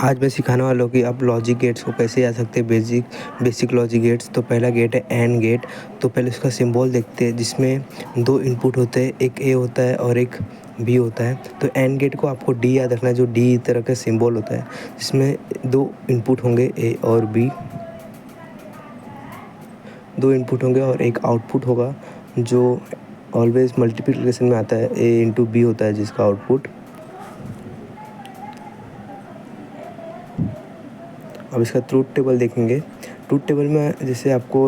आज मैं सिखाने वाला हूँ कि आप लॉजिक गेट्स को कैसे याद सकते हैं। Basic logic gates. तो पहला गेट है एंड गेट। तो पहले उसका सिंबल देखते हैं, जिसमें दो इनपुट होते हैं, एक ए होता है और एक बी होता है। तो एंड गेट को आपको डी याद रखना है, जो डी तरह का सिंबल होता है, जिसमें दो इनपुट होंगे ए और बी, दो इनपुट होंगे और एक आउटपुट होगा, जो ऑलवेज मल्टीप्लिकेशन में आता है, ए इंटू बी होता है जिसका आउटपुट। अब इसका ट्रूथ टेबल देखेंगे। ट्रूथ टेबल में जैसे आपको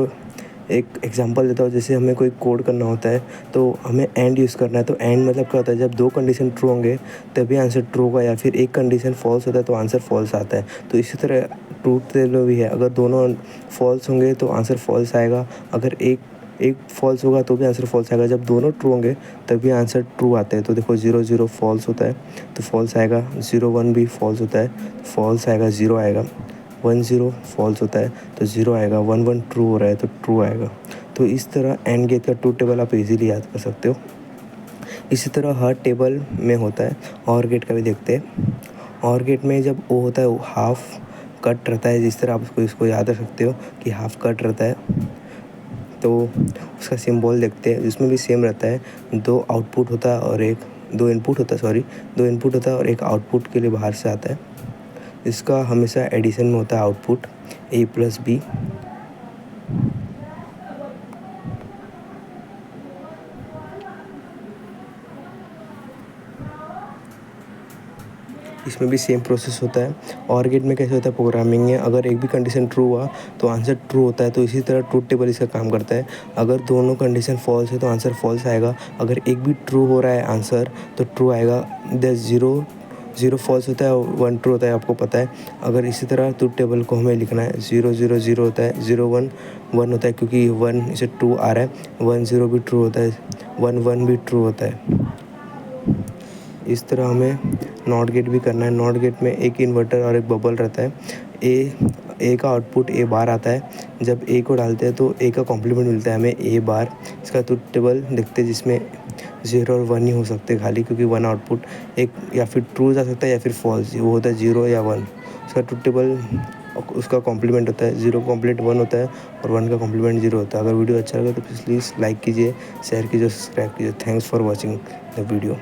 एक एग्जांपल देता हूँ, जैसे हमें कोई कोड करना होता है तो हमें एंड यूज़ करना है। तो एंड मतलब क्या होता है, जब दो कंडीशन ट्रू होंगे तभी आंसर ट्रू होगा, या फिर एक कंडीशन फॉल्स होता है तो आंसर फॉल्स आता है। तो इसी तरह ट्रूथ टेबल भी है, अगर दोनों फॉल्स होंगे तो आंसर फॉल्स आएगा, अगर एक फॉल्स होगा तो भी आंसर फॉल्स आएगा, जब दोनों ट्रू होंगे तभी आंसर ट्रू आते हैं। तो देखो 0 0 फॉल्स होता है तो फॉल्स आएगा, 0 1 भी फॉल्स होता है फॉल्स आएगा, 0 आएगा, 1 0 फॉल्स होता है तो 0 आएगा, 1 1 ट्रू हो रहा है तो ट्रू आएगा। तो इस तरह एंड गेट का ट्रूथ टेबल आप इजीली याद कर सकते हो। इसी तरह हर टेबल में होता है और गेट का भी देखते हैं। और गेट में जब ओ होता है वो हाफ कट रहता है, जिस तरह आप इसको याद रख सकते हो कि हाफ कट रहता है। तो उसका सिंबल देखते हैं, इसमें भी सेम रहता है, दो आउटपुट होता है और दो इनपुट होता है, दो इनपुट होता है और एक आउटपुट के लिए बाहर से आता है। इसका हमेशा एडिशन में होता है आउटपुट ए प्लस बी। इसमें भी सेम प्रोसेस होता है। और गेट में कैसे होता है, प्रोग्रामिंग में अगर एक भी कंडीशन ट्रू हुआ तो आंसर ट्रू होता है। तो इसी तरह ट्रूथ टेबल इसका काम करता है, अगर दोनों कंडीशन फॉल्स है तो आंसर फॉल्स आएगा, अगर एक भी ट्रू हो रहा है आंसर तो ट्रू आएगा। 0 फॉल्स होता है, 1 ट्रू होता है, आपको पता है। अगर इसी तरह ट्रूथ टेबल को हमें लिखना है, 0 0 0 होता है, 0 1 1 होता है, क्योंकि 1 इसे ट्रू आ रहा है, 1 0 भी ट्रू होता है, 1 1 भी ट्रू होता है। इस तरह हमें नॉट गेट भी करना है। नॉट गेट में एक इन्वर्टर और एक बबल रहता है। ए का आउटपुट ए बार आता है, जब ए को डालते हैं तो ए का कॉम्प्लीमेंट मिलता है हमें ए बार। इसका ट्रूथ टेबल देखते हैं, जिसमें 0 और 1 ही हो सकते खाली, क्योंकि 1 आउटपुट एक या फिर ट्रू जा सकता है या फिर फॉल्स, वो होता है 0 या 1। इसका ट्रूथ टेबल उसका कॉम्प्लीमेंट होता है, 0 का कॉम्प्लीमेंट 1 होता है और 1 का कॉम्प्लीमेंट 0 होता है। अगर वीडियो अच्छा लगे तो प्लीज़ लाइक कीजिए, शेयर कीजिए, सब्सक्राइब कीजिए। Thanks for watching the video.